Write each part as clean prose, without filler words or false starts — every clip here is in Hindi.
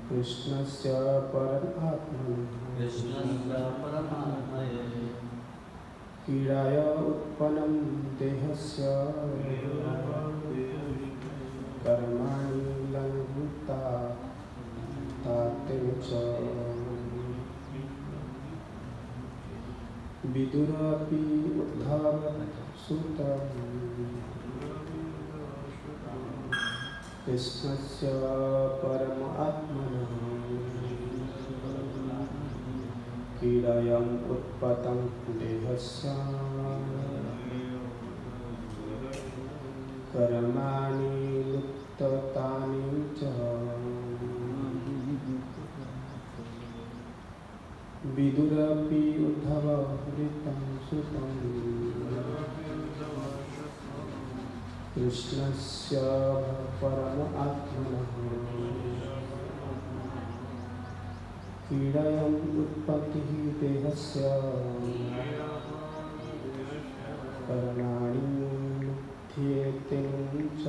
कृष्णस्य परमात्मने क्रीडाय उत्पन्नं देहस्य कर्माणि लङ्घिता ताते च विदुरपि उद्धवसुतं कृष्णस्य परमात्मनः क्रीडायाम् उत्पन्नं देहस्य कर्माणि लुप्तानि च विदुरपि उद्धवसुतं कृष्णस्य परमात्मनः क्रीडायाम् उत्पत्तिः देहस्य कर्माणि लुप्येते च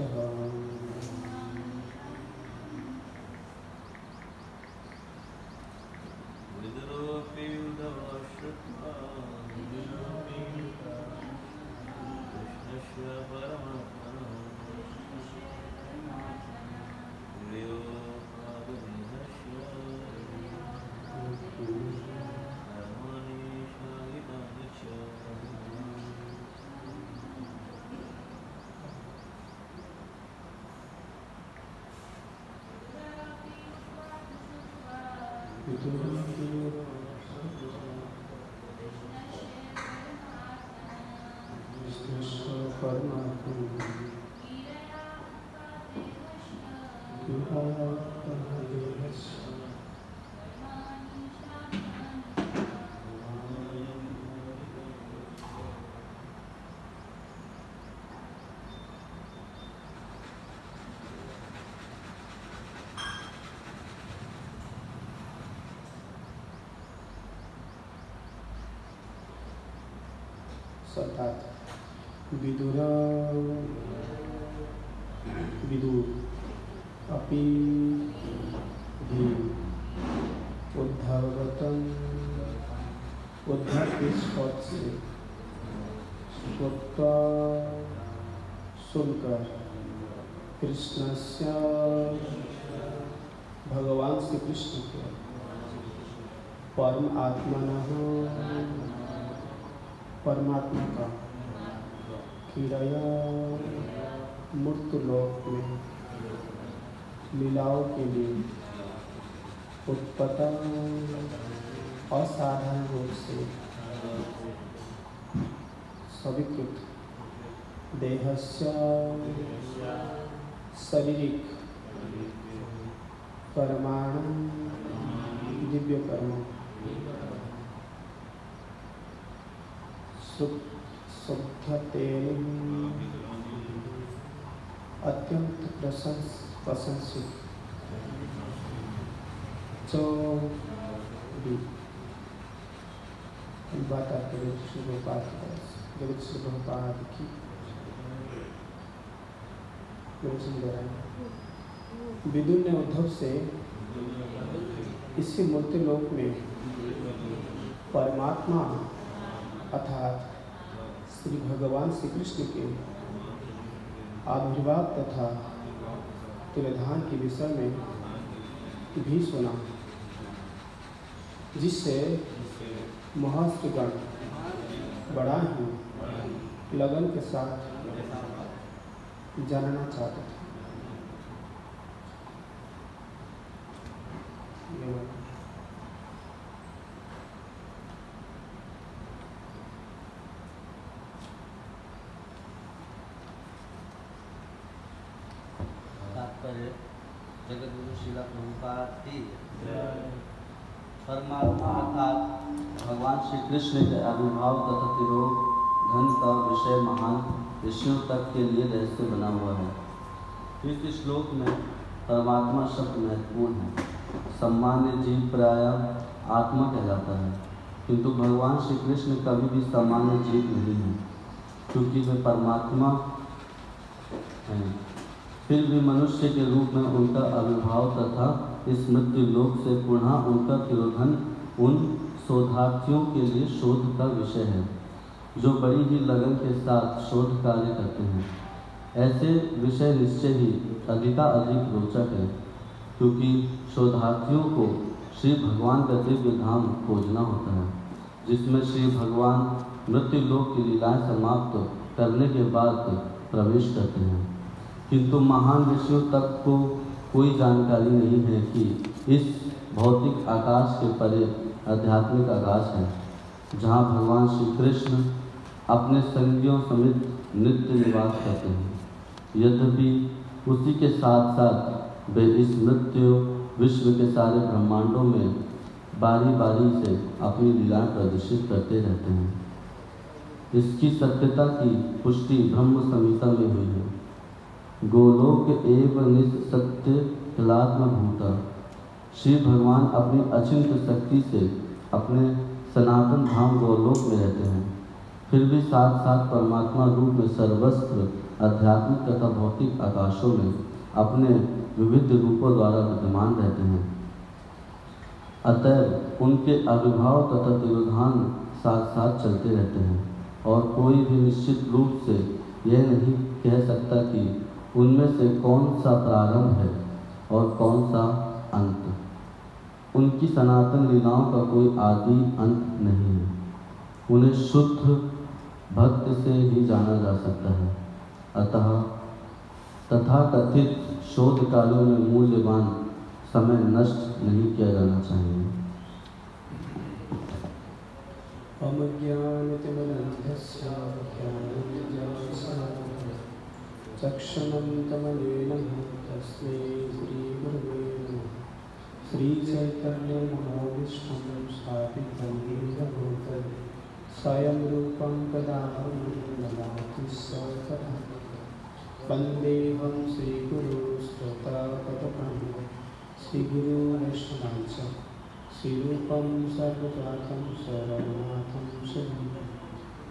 विदुर अपि भी उद्धवगतं उद्धव इस पद से श्रुत्वा सुनकर कृष्णस्य भगवान श्री कृष्ण के परमात्मा का क्रीड़ा मूर्त लोक में लीलाओं के लिए उत्पन्न असाधारण रूप से स्वीकृत देहस्य शारीरिक कर्माणि दिव्य कर्म शुद्धतेन अत्यंत प्रशंसित जो भी बात आपके श्री प्रभुपाद की विदुर ने उद्धव से इसी मूर्ति लोक में परमात्मा अर्थात श्री भगवान श्री कृष्ण के आविर्भाव तथा तिरोधान के विषय में भी सुना, जिससे महर्षिगण बड़ा ही लगन के साथ जानना चाहते थे। जगद्गुरु श्रील प्रभुपाद की परमात्मा अर्थात भगवान श्री कृष्ण के आविर्भाव तथा तिरोधन का विषय महान ऋषियों तक के लिए रहस्य बना हुआ है। इस श्लोक में परमात्मा शब्द महत्वपूर्ण है। सामान्य जीव प्राय आत्मा कहलाता है, किंतु भगवान श्री कृष्ण कभी भी सामान्य जीव नहीं है, क्योंकि वे परमात्मा हैं। फिर भी मनुष्य के रूप में उनका आविर्भाव तथा इस मृत्यु लोक से पुनः उनका तिरोधन उन शोधार्थियों के लिए शोध का विषय है जो बड़ी ही लगन के साथ शोध कार्य करते हैं। ऐसे विषय निश्चय ही अधिकाधिक रोचक है, क्योंकि शोधार्थियों को श्री भगवान का दिव्य धाम खोजना होता है, जिसमें श्री भगवान मृत्यु लोक की लीलाएं समाप्त करने के बाद प्रवेश करते हैं। किंतु महान ऋषियों तक को कोई जानकारी नहीं है कि इस भौतिक आकाश के परे आध्यात्मिक आकाश है, जहाँ भगवान श्री कृष्ण अपने संगियों समेत नित्य निवास करते हैं। यद्यपि उसी के साथ साथ वे इस मृत्यु विश्व के सारे ब्रह्मांडों में बारी बारी से अपनी लीला प्रदर्शित करते रहते हैं। इसकी सत्यता की पुष्टि ब्रह्म संहिता में हुई है। गोलोक एव निसत्य खिलात्म भूता। श्री भगवान अपनी अचिंत्य शक्ति से अपने सनातन धाम गोलोक में रहते हैं, फिर भी साथ साथ परमात्मा रूप में सर्वस्त्र आध्यात्मिक तथा भौतिक आकाशों में अपने विविध रूपों द्वारा विद्यमान रहते हैं। अतएव उनके आविर्भाव तथा तिरोधान साथ साथ चलते रहते हैं और कोई भी निश्चित रूप से यह नहीं कह सकता कि उनमें से कौन सा प्रारंभ है और कौन सा अंत। उनकी सनातन लीलाओं का कोई आदि अंत नहीं है। उन्हें शुद्ध भक्त से ही जाना जा सकता है। अतः तथाकथित शोध कार्यों में मूल्यवान समय नष्ट नहीं किया जाना चाहिए। चक्षुमन्तमनेन तस्मै श्रीगुरुवे नमः। श्रीचैतन्यमनोभीष्टं स्थापितं येन भूतले स्वयं रूपं तदा ददाति स्वतः। वन्देऽहं श्रीगुरुं श्रोतापदकं श्रीगुरुवैष्णवं च श्रीरूपं सर्वजातं शरणार्थं शरणं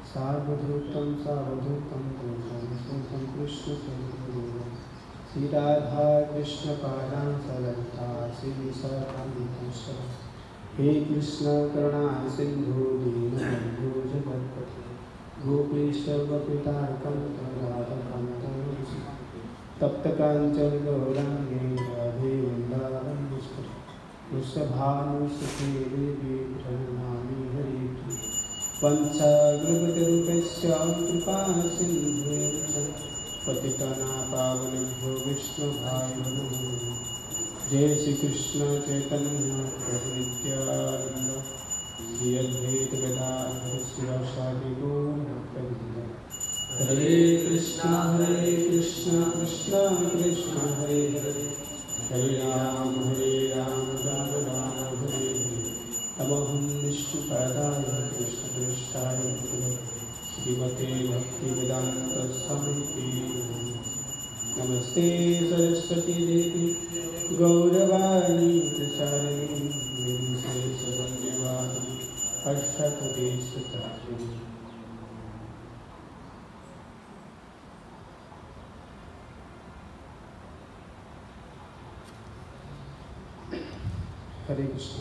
सावधूतं पुरुषं कृष्णचन्द्रदेवं श्रीराधा कृष्णपादां सललिता श्रीविशाखान्वितं। हे कृष्ण करुणा सिंधु दीनबन्धु जगत्पते गोपीश गोपिकान्तं तप्त कांचन गौरांगे राधे वृंदावनेश्वरी वृषभानुसुते देवी प्रणमामि हरिप्रिये। वंशाग्रपतिरूपस्य कृपा सिन्धुश्च पतितानां पावनेभ्यो वैष्णवायो नमो। जय श्री कृष्ण चैतन्य प्रभु नित्यानंद श्री अद्वैत गदाधर शिवासादि गौर भक्तवृंद। हरे कृष्ण कृष्ण कृष्ण हरे हरे हरे राम राम राम हरे हरे। नमोऽहं विष्णुपादाय कृष्णप्रेष्ठाय श्रीमते भक्तिवेदांत स्वामिते नमस्ते सरस्वती देवी गौरवाणी प्रचारिणी निर्विशेषशून्यवादी हर्षप्रदेशतारिणी। हरे कृष्ण।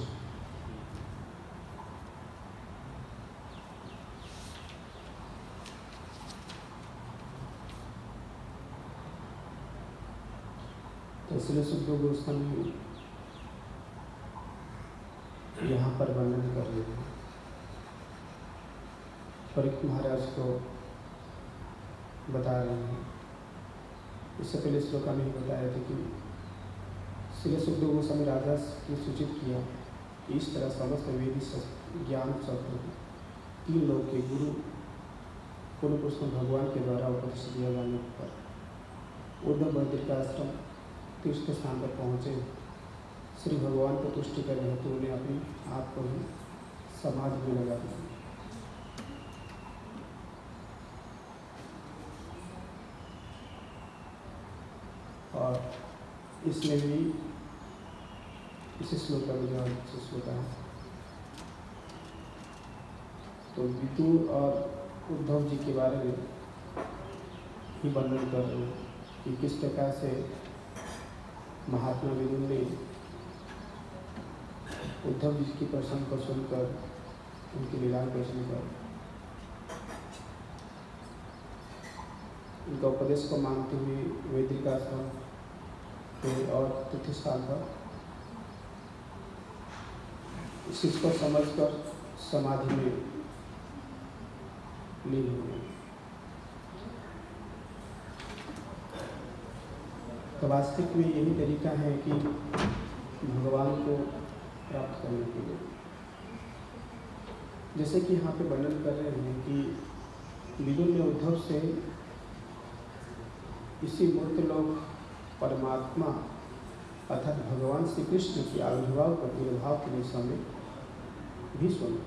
तो श्री सुखदेव गोस्वामी यहाँ पर वर्णन कर रहे हैं। परीक्षित महाराज को बता रहे हैं। इससे पहले श्लोका में ही बताया था कि श्री सुखदेव गोस्वामी राजा ने सूचित किया कि इस तरह समस्त वेदी ज्ञान शब्द 3 लोग के गुरु पूर्ण पुरुष भगवान के द्वारा उपदेश दिया जाने पर उद्धव बद्र का आश्रम तीर्थ स्थान पर पहुँचे। श्री भगवान को तुष्टि कर रहे तो उन्हें अपने आप को ही समाधि में लगा दिया। और इसमें भी इस श्लोक का जो श्लोक है तो विदुर और उद्धव जी के बारे में ही वर्णन कर रहे हैं। कि किस प्रकार से महात्मा विदुर ने उद्धव जी की प्रसंग को सुनकर उनकी लीलाओं को सुनकर उनका उपदेश को मानते हुए वैदिक आश्रम के और तीर्थस्थान पर इस चीज़ को समझकर समाधि में लीन हुए। तो वास्तविक में यही तरीका है कि भगवान को प्राप्त करने के लिए, जैसे कि यहाँ पे वर्णन कर रहे हैं कि विदुर ने उद्धव से इसी मूर्त लोक परमात्मा अर्थात भगवान श्री कृष्ण की आविर्भाव प्रतिभाव के दिशा में भी सुना।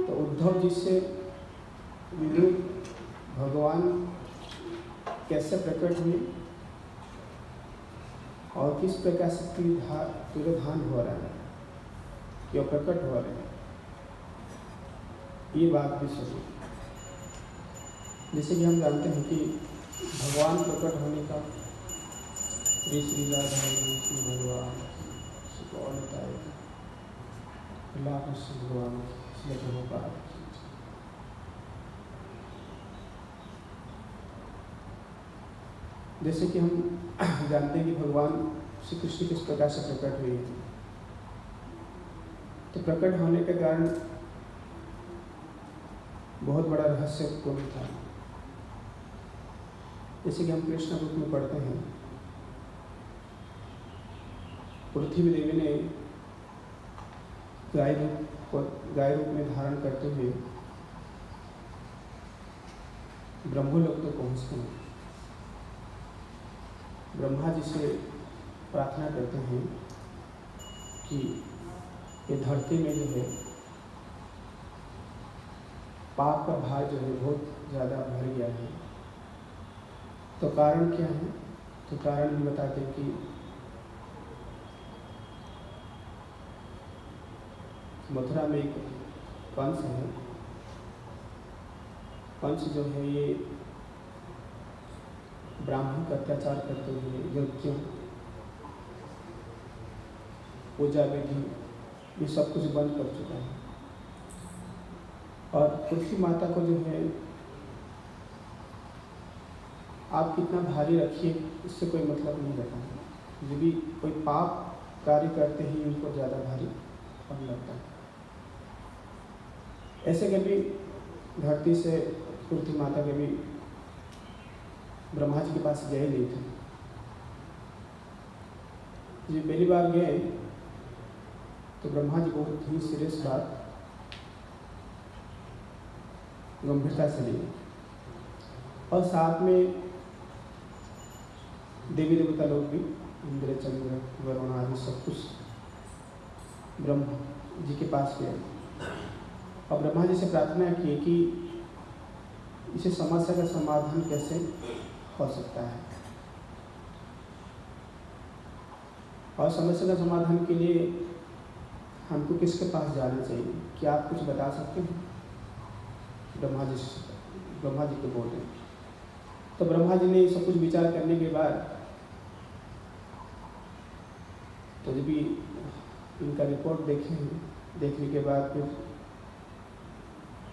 तो उद्धव जी से विदुर भगवान कैसे प्रकट हुए और किस प्रकार से तिरोधान हो रहा है, क्यों प्रकट हो रहे हैं, ये बात भी सुनी। जैसे कि हम जानते हैं कि भगवान प्रकट होने का श्री राधा भगवान भगवान जैसे कि हम जानते हैं कि भगवान श्री कृष्ण किस प्रकार से प्रकट हुए हैं। तो प्रकट होने के कारण बहुत बड़ा रहस्यपूर्ण था। जैसे कि हम कृष्ण रूप में पढ़ते हैं, पृथ्वी देवी ने गाय रूप में धारण करते हुए ब्रह्मलोक तक पहुँचते हैं। ब्रह्मा जी से प्रार्थना करते हैं कि ये धरती में जो है पाप का भार जो है बहुत ज़्यादा भर गया है। तो कारण क्या है? तो कारण भी बताते हैं कि मथुरा में एक कंस है। कंस जो है ये ब्राह्मण का अत्याचार करते हुए यज्ञ, पूजा विधि ये सब कुछ बंद कर चुका है। और पृथ्वी माता को जो है आप कितना भारी रखिए इससे कोई मतलब नहीं रहता है। जब भी कोई पाप कार्य करते ही उनको ज़्यादा भारी पन लगता है। ऐसे कभी धरती से पृथ्वी माता कभी ब्रह्मा जी के पास गए नहीं थे। जब पहली बार गए तो ब्रह्मा जी बहुत ही सीरियस बात गंभीरता से लिए और साथ में देवी देवता लोग भी, इंद्र चंद्र वरुण आदि सब कुछ ब्रह्मा जी के पास गए और ब्रह्मा जी से प्रार्थना की कि इसे समस्या का समाधान कैसे हो सकता है। और समस्या का समाधान के लिए हमको किसके पास जाना चाहिए, क्या आप कुछ बता सकते हैं? ब्रह्मा जी को बोले। तो ब्रह्मा जी ने सब कुछ विचार करने के बाद तो जब भी इनका रिपोर्ट देखने के बाद फिर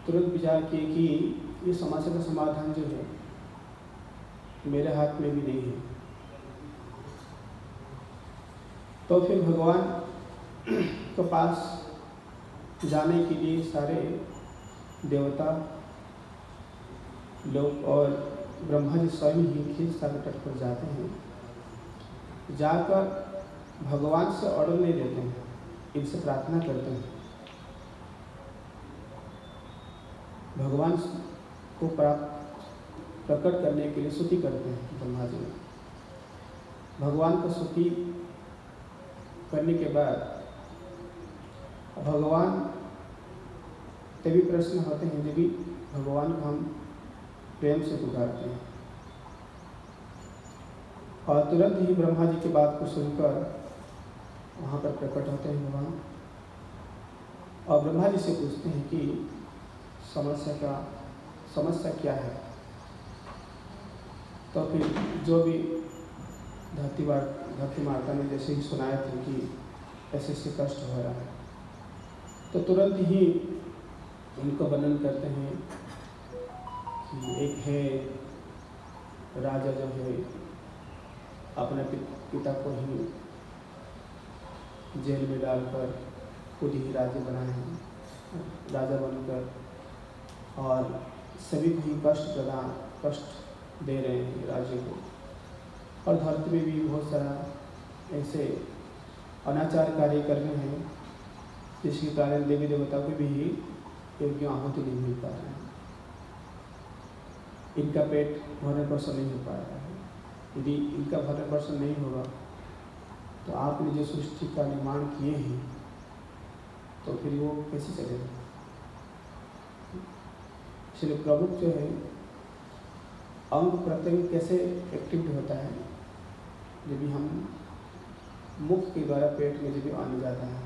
तुरंत विचार किए कि ये समस्या का समाधान जो है मेरे हाथ में भी नहीं है। तो फिर भगवान के पास जाने के लिए सारे देवता लोग और ब्रह्मा जी स्वयं ही खींच सागर तट पर जाते हैं। जाकर भगवान से ऑर्डर नहीं देते हैं, इनसे प्रार्थना करते हैं। भगवान को प्रकट करने के लिए स्तुति करते हैं ब्रह्मा जी। भगवान को स्तुति करने के बाद भगवान तभी प्रश्न होते हैं जब भी भगवान को हम प्रेम से पुकारते हैं। और तुरंत ही ब्रह्मा जी की बात को सुनकर वहाँ पर प्रकट होते हैं भगवान और ब्रह्मा जी से पूछते हैं कि समस्या क्या है। तो फिर जो भी धरती माता ने जैसे ही सुनाया था कि ऐसे ऐसे कष्ट हो रहा है, तो तुरंत ही उनको वर्णन करते हैं कि एक है राजा जो है अपने पिता को ही जेल में डालकर खुद ही राजा बनाए हैं, राजा बनकर, और सभी को ही कष्ट दे रहे हैं राज्य को। और धरती में भी बहुत सारा ऐसे अनाचार कार्य कर रहे हैं जिसके कारण देवी देवता को भी योग्य आहुति नहीं मिल पा रहा है, इनका पेट भरण पोषण नहीं हो पा रहा है। यदि इनका भरण पोषण नहीं होगा तो आपने जो सृष्टि का निर्माण किए हैं तो फिर वो कैसे चलेगा। इसलिए प्रमुख जो है अंग प्रत्यंग कैसे एक्टिव होता है, जब भी हम मुख के द्वारा पेट में जब आने जाता है,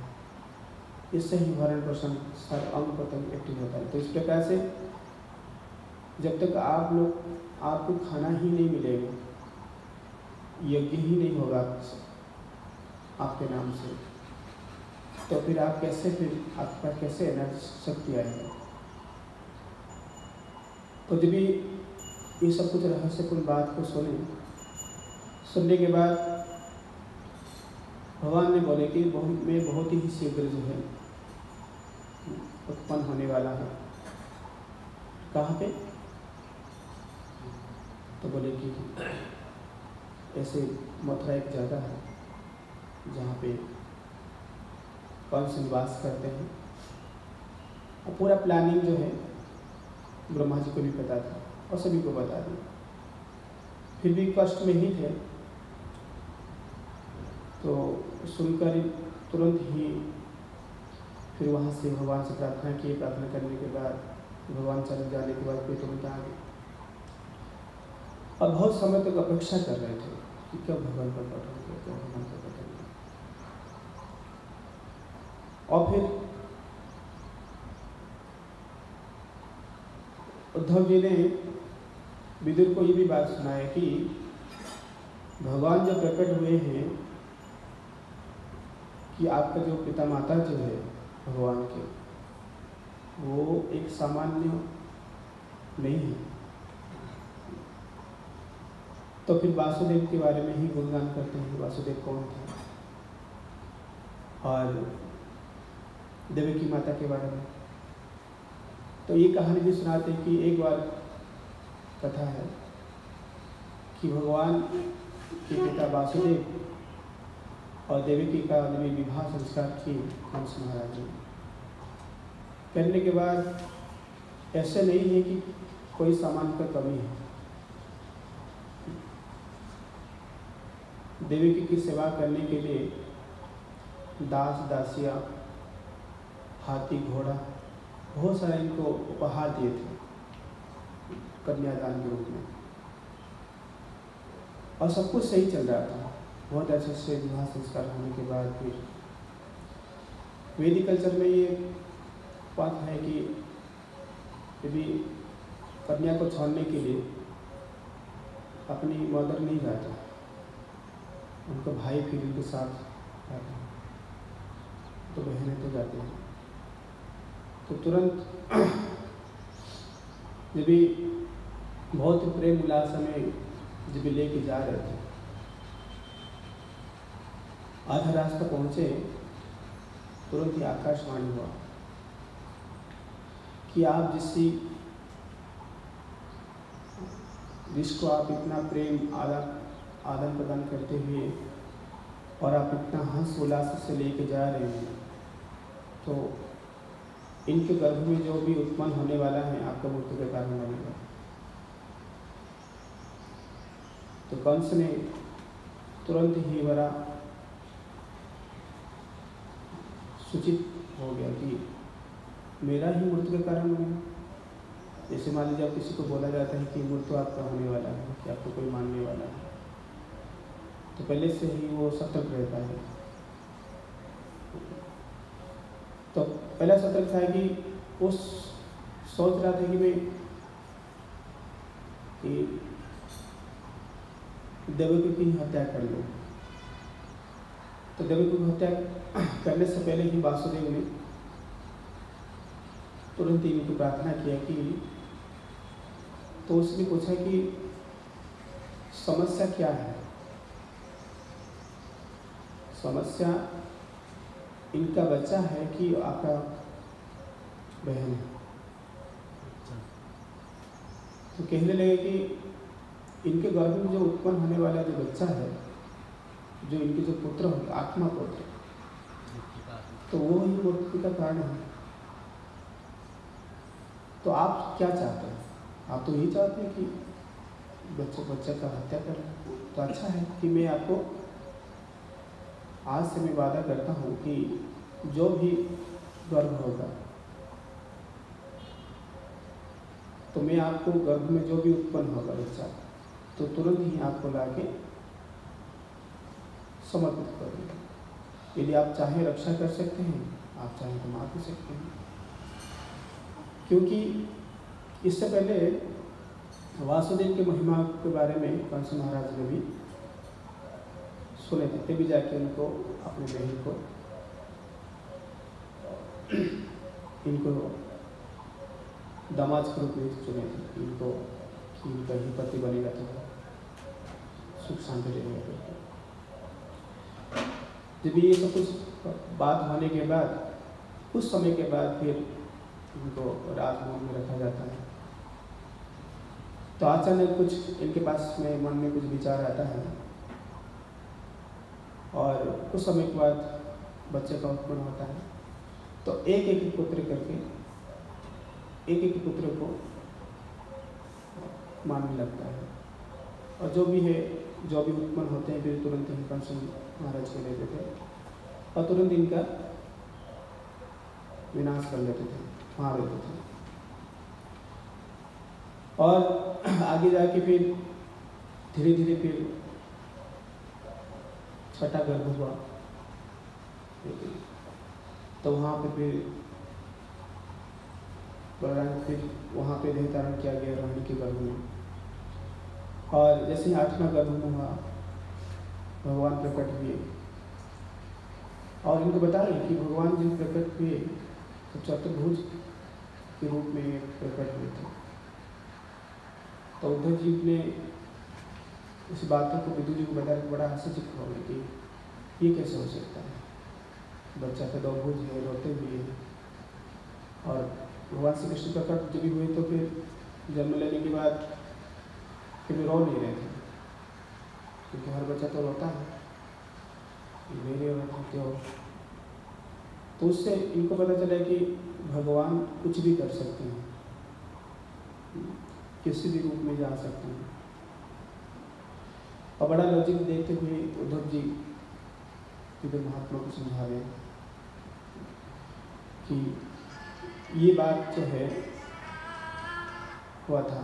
इससे ही भरण पोषण सारे अंग प्रत्यंग एक्टिव होता है। तो इस प्रकार से जब तक आपको खाना ही नहीं मिलेगा, यज्ञ ही नहीं होगा आपके नाम से, तो फिर आप कैसे, फिर आपका कैसे एनर्जी शक्ति आएगी। तो जब भी ये सब कुछ रहस्यपूर्ण बात को सुनने के बाद भगवान ने बोले कि मैं बहुत ही शीघ्र जो है उत्पन्न होने वाला है। कहाँ पे? तो बोले कि ऐसे मथुरा एक जगह है जहाँ पे कंस निवास करते हैं, और पूरा प्लानिंग जो है ब्रह्मा जी को भी पता था और सभी को बता दिया, फिर भी कष्ट में ही थे। तो सुनकर तुरंत ही फिर वहाँ से भगवान से प्रार्थना की। प्रार्थना करने के बाद भगवान चले जाने के बाद फिर तुरंत आ गए, और बहुत समय तक अपेक्षा कर रहे थे कि कब भगवान का प्रकट होगा, कब भगवान का प्रकट होगा। और फिर उद्धव जी ने विदुर को ये भी बात सुनाई कि भगवान जब प्रकट हुए हैं कि आपका जो पिता माता जो है भगवान के, वो एक सामान्य नहीं है। तो फिर वासुदेव के बारे में ही गुणगान करते हैं, वासुदेव कौन था, और देवी की माता के बारे में। तो ये कहानी भी सुनाते हैं कि एक बार कथा है कि भगवान के पिता वासुदेव और देवकी का विवाह संस्कार किए कंस महाराज ने। करने के बाद ऐसे नहीं है कि कोई सामान का कमी है, देवकी की सेवा करने के लिए दास दासियाँ, हाथी घोड़ा बहुत सारे इनको उपहार दिए थे कन्यादान के रूप में, और सब कुछ सही चल रहा था। बहुत अच्छे से विवाह संस्कार होने के बाद फिर वैदिक कल्चर में ये बात है कि यदि कन्या को छोड़ने के लिए अपनी मदर नहीं जाता, उनका भाई फिर उनके साथ जाता है, तो बहनें तो जाती हैं। तो तुरंत जब भी बहुत प्रेम उल्लास में जब भी लेके जा रहे थे, आधा रास्ता पहुँचे, तुरंत ही आकाशवाणी हुआ कि आप जिसको आप इतना प्रेम आदान प्रदान करते हुए और आप इतना हंस उल्लास से लेके जा रहे हैं, तो इनके गर्भ में जो भी उत्पन्न होने वाला है आपका मृत्यु का कारण बनेगा। तो कंस ने तुरंत ही बड़ा सूचित हो गया कि मेरा ही मृत्यु का कारण बनेगा। जैसे मान लीजिए आप किसी को बोला जाता है कि मृत्यु आपका होने वाला है, कि आपको कोई मानने वाला है, तो पहले से ही वो सतर्क रहता है। तो पहला सतर्क था कि वो सोच रहा था कि देवकी की हत्या कर लो। तो देवकी की हत्या करने से पहले ही वासुदेव ने तुरंत ही इनको प्रार्थना किया कि, तो उसने पूछा कि समस्या क्या है। समस्या इनका बच्चा है कि आपका बहन है। तो कहने लगे कि इनके गर्भ में जो उत्पन्न होने वाला जो बच्चा है, जो इनके जो पुत्र होंगे, आत्मा पुत्र, तो वो ही मृत्यु का कारण है। तो आप क्या चाहते हैं? आप तो यही चाहते हैं कि बच्चे का हत्या करें। तो अच्छा है कि मैं आपको आज से मैं वादा करता हूँ कि जो भी गर्भ होगा, तो मैं आपको गर्भ में जो भी उत्पन्न होगा बच्चा, तो तुरंत ही आपको लाके समर्पित कर दूँगा। यदि आप चाहे रक्षा कर सकते हैं, आप चाहे तो मार भी सकते हैं। क्योंकि इससे पहले वासुदेव की महिमा के बारे में कंस महाराज ने भी सुने थे, तभी जाके उनको अपने बहन को इनको दामाद के रूप में चुने थे, इनको कि इनका ही पति बनेगा तो सुख शांति रहेगा करके। जब ये सब कुछ बात होने के बाद, कुछ समय के बाद फिर इनको राजभवन में रखा जाता है। तो अचानक कुछ इनके पास में मन में कुछ विचार आता है और कुछ समय के बाद बच्चे का उत्पन्न होता है। तो एक एक पुत्र करके एक एक पुत्र को मानने लगता है, और जो भी है, जो भी उत्पन्न होते हैं, फिर तुरंत ही कंस महाराज को ले देते और तुरंत इनका विनाश कर लेते थे, मार देते थे। और आगे जाके फिर धीरे धीरे फिर छठा गर्भ हुआ। तो वहाँ पे फिर बलराम फिर वहाँ पे देह धारण किया गया रोहिणी के गर्भ में। और जैसे ही 8वां गर्भ में हुआ, भगवान प्रकट हुए और इनको बता रहे कि भगवान जब प्रकट हुए तो चतुर्भुज के रूप में प्रकट हुए थे। तो उद्धव जी ने इस बातों को विदुर जी को बताया, बड़ा आश्चर्यचकित हो गए कि ये कैसे हो सकता है, बच्चा तो 2 भुज है, रोते भी है। और भगवान श्री कृष्ण प्रकट जब भी हुए तो फिर जन्म लेने के बाद फिर रो नहीं रहे थे, क्योंकि हर बच्चा तो रोता है, मेरे रोते हो। तो उससे इनको पता चला कि भगवान कुछ भी कर सकते हैं, किसी भी रूप में जा सकते हैं। और बड़ा लॉजिक देखते हुए उद्धव जी फिर महात्मा को समझा रहे कि ये बात जो है हुआ था।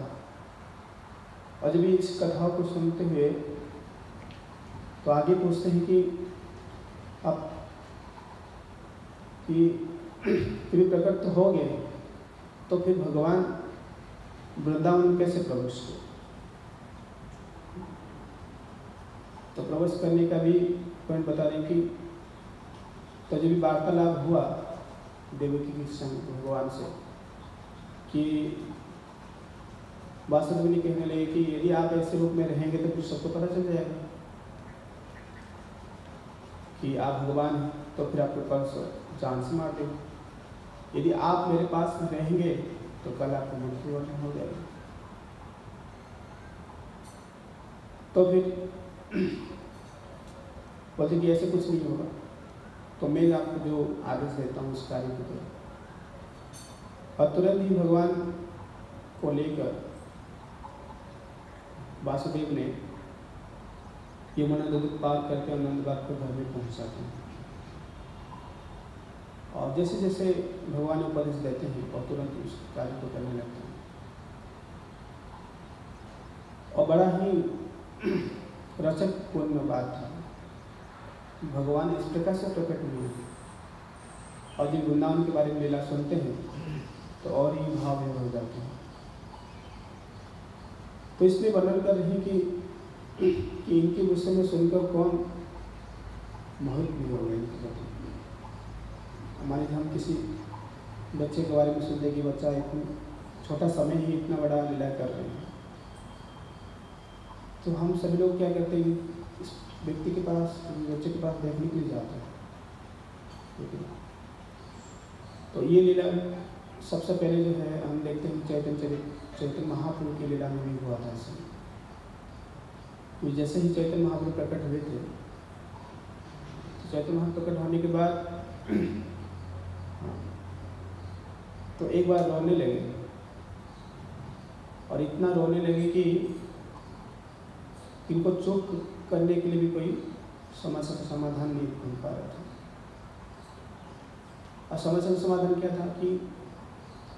और जब इस कथा को सुनते हुए तो आगे पूछते हैं कि अब कि फिर प्रकट तो हो गए, तो फिर भगवान वृंदावन कैसे प्रवेश किए? तो प्रवेश करने का भी पॉइंट बता दें कि तो जब भी वार्तालाप हुआ देवकी के संग भगवान से कि वासुदेव ने कहने लगे कि यदि आप ऐसे रूप में रहेंगे तो फिर सबको पता चल जाएगा कि आप भगवान हैं, तो फिर आपके पास जान से मार देंगे। यदि आप मेरे पास में रहेंगे तो कल आपको मृत्यु हो जाएगी। तो फिर बोलते कि ऐसे कुछ नहीं होगा, तो मैं आपको जो आदेश देता हूँ उस कार्य को करो। और तुरंत ही भगवान को लेकर वासुदेव ने यमुना नदी पार करके आनंदबाग के घर में पहुँचाते हैं। और जैसे जैसे भगवान उपदेश देते हैं और तुरंत उस कार्य को करने लगते हैं। और बड़ा ही रचक पूर्ण बात था, भगवान इस प्रकार से प्रकट हुए और जब वृंदावन के बारे में लीला सुनते हैं तो और ही भाव हो जाते हैं। तो इसमें वर्णन कर रहे हैं कि कि इनके विषय में सुनकर कौन मोहित भी हो गए इनके प्रति। हमारे हम किसी बच्चे के बारे में सुनते कि बच्चा इतना छोटा समय ही इतना बड़ा लीला कर रहे हैं, तो हम सभी लोग क्या करते हैं, इस व्यक्ति के पास, बच्चे के पास देखने के लिए जाते हैं। ठीक है, तो ये लीला सबसे पहले जो है हम देखते हैं चैतन्य महाप्रभु की लीला में भी हुआ था ऐसे। जैसे ही चैतन्य महाप्रभु प्रकट हुए थे, तो चैतन्य महाप्रभु प्रकट होने के बाद तो एक बार रोने लगे, और इतना रोने लगे कि इनको चुप करने के लिए भी कोई समस्या का समाधान नहीं ढूंढ पा रहा था। और समस्या का समाधान क्या था कि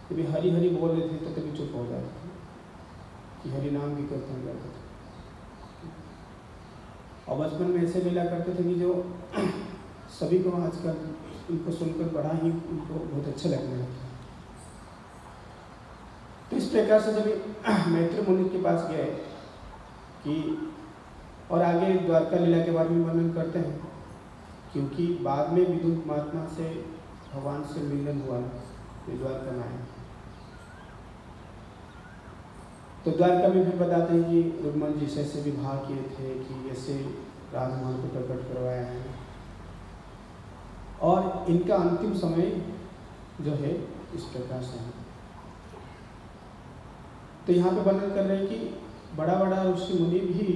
कभी हरि हरि बोल रहे थे तो कभी चुप हो जाते थे, कि हरि नाम भी कीर्तन करते थे। और बचपन में ऐसे लीला करते थे कि जो सभी को आजकल उनको सुनकर बड़ा ही उनको बहुत अच्छा लगने लगता। तो इस प्रकार से जब मैत्री मुनि के पास गए कि, और आगे द्वारका लीला के बारे में वर्णन करते हैं, क्योंकि बाद में विदुर महात्मा से भगवान से मिलन हुआ द्वारका में आए। तो द्वारका में फिर बताते हैं कि रुक्मणी जी से विवाह किए थे, कि ऐसे राजमहल को प्रकट करवाया है, और इनका अंतिम समय जो है इस प्रकार से है। तो यहाँ पे वर्णन कर रहे हैं कि बड़ा बड़ा ऋषि मुनि भी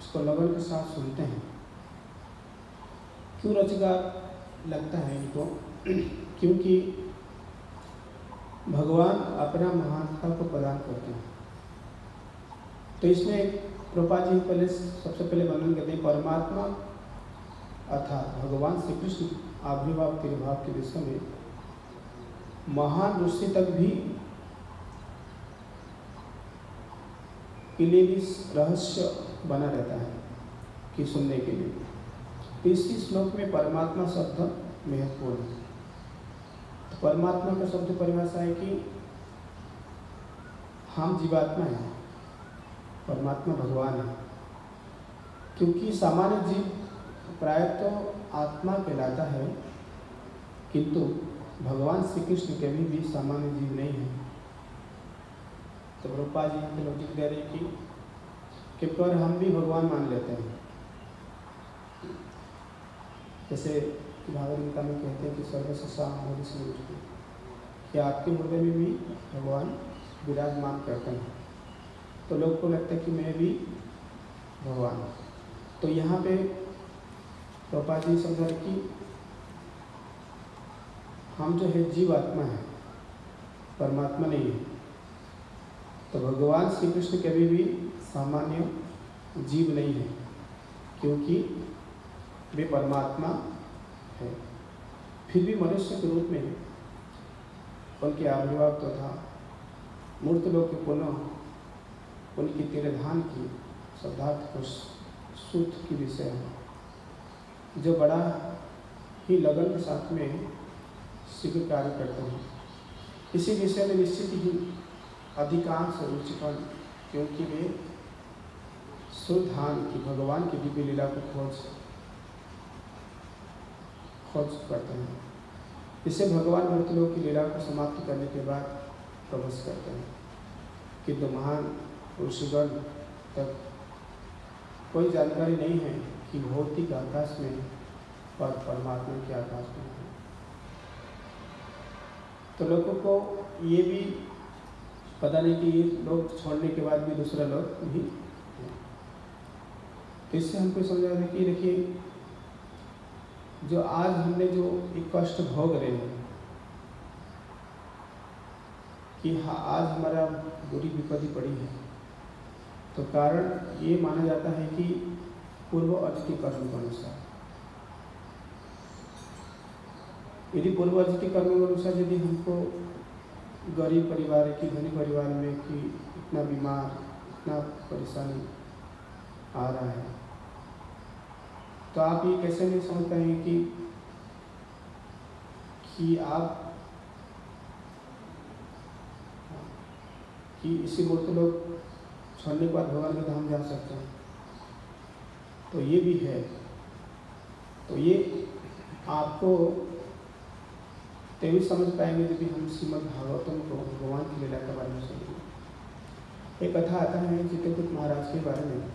इसको लगन के साथ सुनते हैं। क्यों रचगार लगता है इनको? क्योंकि भगवान अपना महानता को प्रदान करते हैं। तो इसमें प्रभुपाद जी पहले सबसे पहले वर्णन करते हैं, परमात्मा अर्थात भगवान श्री कृष्ण आविर्भाव तिरुभाव के विषय में महान ऋषि तक भी के लिए भी रहस्य बना रहता है कि सुनने के लिए। तो इसी श्लोक में परमात्मा शब्द महत्वपूर्ण है। तो परमात्मा का शब्द परिभाषा है कि हम जीवात्मा हैं, परमात्मा भगवान है। क्योंकि सामान्य जीव प्रायः तो आत्मा कहलाता है, किंतु भगवान श्री कृष्ण कभी भी सामान्य जीव नहीं है। तो प्रभुपाद जी यहाँ पे लॉजिक दे रहे हैं कि पर हम भी भगवान मान लेते हैं। जैसे भागवत गीता में कहते हैं कि सर्वस्व सामोदि समृद्धि, कि आपके हृदय में भी भगवान विराजमान करते हैं। तो लोग को लगता है कि मैं भी भगवान हूँ। तो यहाँ पे प्रभुपाद जी समझा कि हम जो है जीव आत्मा है, परमात्मा नहीं है। तो भगवान श्री कृष्ण कभी भी सामान्य जीव नहीं है, क्योंकि वे परमात्मा है। फिर भी मनुष्य के रूप में उनके आविर्भाव तथा मूर्त लोक के पुनः उनकी तिरधान की शब्दार्थ को सूत्र की विषय है, जो बड़ा ही लगन के साथ में शीघ्र कार्य करते हैं। इसी विषय में निश्चित ही अधिकांश रुचिपन, क्योंकि वे सुधान की भगवान की दिव्य लीला को खोज करते हैं। इससे भगवान मृतलोक की लीला को समाप्त करने के बाद प्रवेश करते हैं, किंतु महान ऋषिगण तक कोई जानकारी नहीं है कि भौतिक आकाश में और परमात्मा के आकाश में है। तो लोगों को ये भी पता नहीं कि ये लोग छोड़ने के बाद भी दूसरा लोग भी है। तो इससे हमको समझा है कि देखिए, जो आज हमने जो एक कष्ट भोग रहे हैं कि हाँ आज हमारा बुरी विपत्ति पड़ी है, तो कारण ये माना जाता है कि पूर्व अर्जित कर्म के अनुसार, यदि पूर्व अर्जित कर्म के अनुसार यदि हमको गरीब परिवार की धनी परिवार में कि इतना बीमार, इतना परेशानी आ रहा है, तो आप ये कैसे नहीं समझ पाएंगे कि आप कि इसी मूर्त लोग छोड़ने के बाद भगवान के धाम जा सकते हैं। तो ये भी है। तो ये आपको तभी समझ पाएंगे जब भी हम श्रीमद् भागवतम को भगवान की लीला के बारे में सुनेंगे। एक कथा आता है चित्रकूट महाराज के बारे में,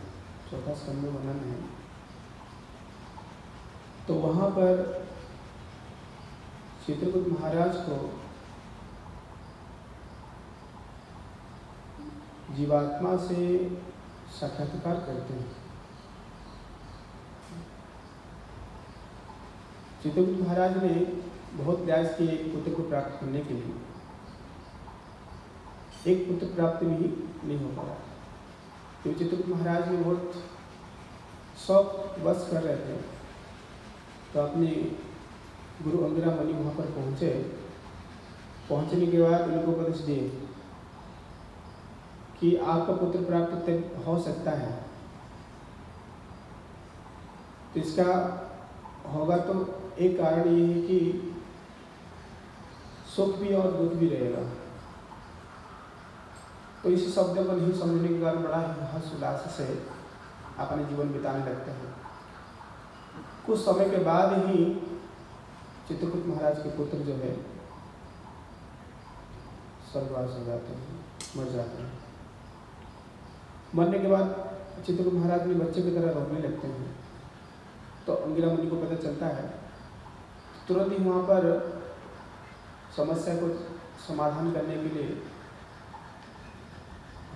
चौथा स्कंद में वर्णन है। तो वहाँ पर चित्रकूट महाराज को जीवात्मा से साक्षात्कार करते हैं। चित्रकूट महाराज ने बहुत प्रयास किए एक पुत्र को प्राप्त करने के लिए, एक पुत्र प्राप्त भी नहीं हो पाया। तो चित्रकूट महाराज ने बहुत शौक बस कर रहे थे। तो अपने गुरु अंगिरा मुनि वहाँ पर पहुँचे। पहुँचने के बाद उनको उपदेश दिए कि आपका पुत्र प्राप्त हो सकता है, तो इसका होगा तो एक कारण ये है कि सुख भी और दुख भी रहेगा। तो इस शब्द को नहीं समझने के कारण बड़ा ही हर्ष उल्लास से अपने जीवन बिताने लगते हैं। कुछ समय के बाद ही चित्रकूट महाराज के पुत्र जो है स्वर्गवास हो जाते हैं, मर जाते हैं। मरने के बाद चित्रकूट महाराज भी बच्चे की तरह रोने लगते हैं। तो अंगिरा मुनि को पता चलता है। तुरंत ही वहाँ पर समस्या को समाधान करने के लिए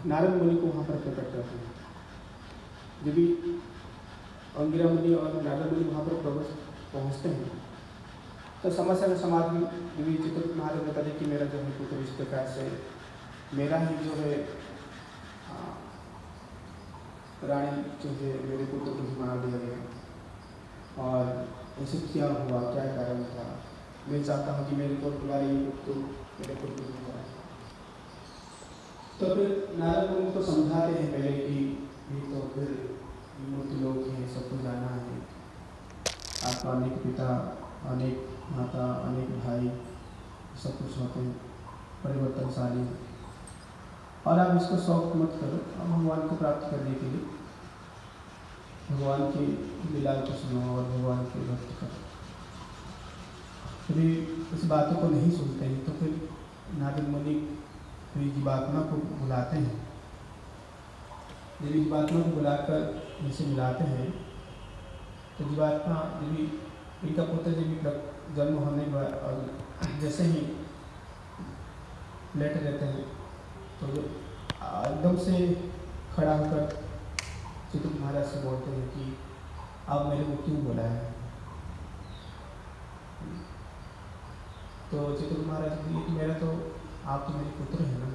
नारद मुनि को वहाँ पर प्रकट करते हैं। जब भी अंगिरा मुनि और नारद मुनि वहाँ पर पहुँचते हैं तो समस्या का समाधान जब भी चित्रकूट महाराज बता दें कि मेरा जो है पुत्र इस प्रकार से, मेरा ही जो है रानी जो है मेरे पुत्र को मार दिया गया और ऐसे क्या हुआ, क्या कारण था, मैं चाहता हूँ कि मेरे को तुम्हारे ये पुत्र मेरे पुत्र को हुआ। तो फिर नारद मुनि को समझाते हैं पहले कि ये तो फिर मूर्ति लोग हैं, सबको जाना है, आपका अनेक पिता, अनेक माता, अनेक भाई सब कुछ होते हैं, परिवर्तनशाली हैं, और आप इसको शौक मत करो। अब भगवान को प्राप्त करने के लिए भगवान की लीला को सुनो और भगवान की भक्ति करो। यदि इस बातों को नहीं सुनते हैं तो फिर नारद मुनि जीवात्मा को बुलाते हैं। जब जीवात्मा को बुलाकर इनसे मिलाते हैं तो जीवात्मा जब इनका पुत्र जब जन्म होने के बाद और जैसे ही लेटे रहते हैं तो जो एकदम से खड़ा होकर चित्रकूट महाराज से बोलते हैं कि आप मेरे को क्यों बुलाया। तो चित्रकूट महाराज बोले कि मेरा तो आप तो मेरे पुत्र हैं ना।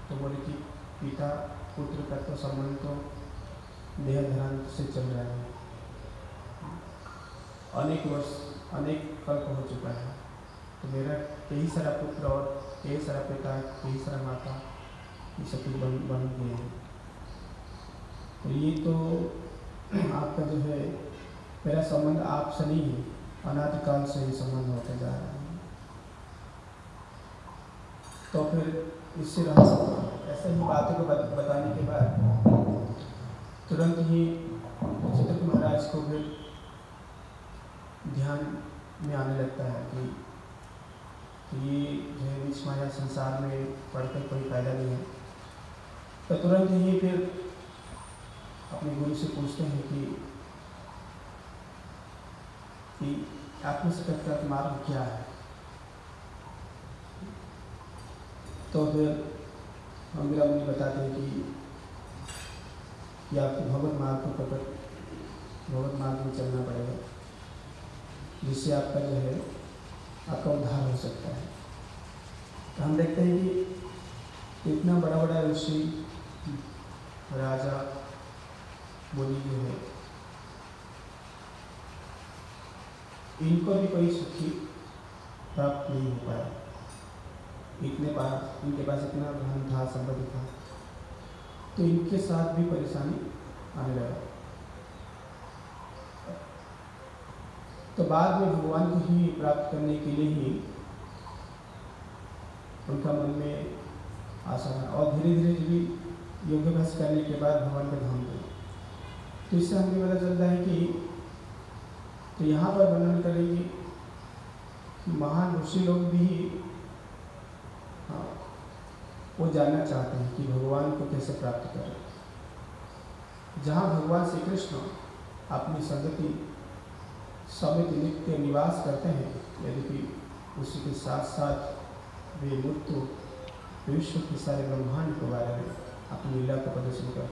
तो बोले कि पिता पुत्र का तो संबंध तो देह धरांत से चल रहा है, अनेक वर्ष अनेक कल्प हो चुका है। तो मेरा कई सारा पुत्र और कई सारा पिता, कई सारा माता, ये सब कुछ बन गए हैं। तो ये तो आपका जो है मेरा संबंध आपसे नहीं है, अनादिकाल से ये संबंध होते जा रहा है। तो फिर इससे ऐसे ही बातों को बताने के बाद तुरंत ही चित्रकूट महाराज को फिर ध्यान में आने लगता है कि ये जो है विष माया संसार में पढ़कर कोई फायदा नहीं है। तो तुरंत ही फिर अपने गुरु से पूछते हैं कि आत्मसत्य का मार्ग क्या है। तो फिर अंगिरा मुनि बताते हैं कि आपको भगवत मार्ग को पकड़ भगवत मार्ग में चलना पड़ेगा, जिससे आपका जो है आपका उद्धार हो सकता है। तो हम देखते हैं कि इतना बड़ा बड़ा ऋषि, राजा, मुनि जो है, इनको भी कोई सुखी प्राप्त नहीं हो पाया। इनके पास इतना धन था, संपत्ति था, तो इनके साथ भी परेशानी आने लगा। तो बाद में भगवान को ही प्राप्त करने के लिए ही उनका मन में आशा है। और धीरे धीरे भी योगाभ्यास करने के बाद भगवान के धाम गए। तो इससे हमें पता चलता है कि तो यहाँ पर वर्णन करेंगे कि महान ऋषि लोग भी वो जानना चाहते हैं कि भगवान को कैसे प्राप्त करें। जहाँ भगवान श्री कृष्ण अपनी संगति समेत नित्य निवास करते हैं, यद्यपि उसी के साथ साथ वे मुक्त विश्व के सारे ब्रह्मांड के बारे में अपनी लीला का प्रदर्शन करते हैं।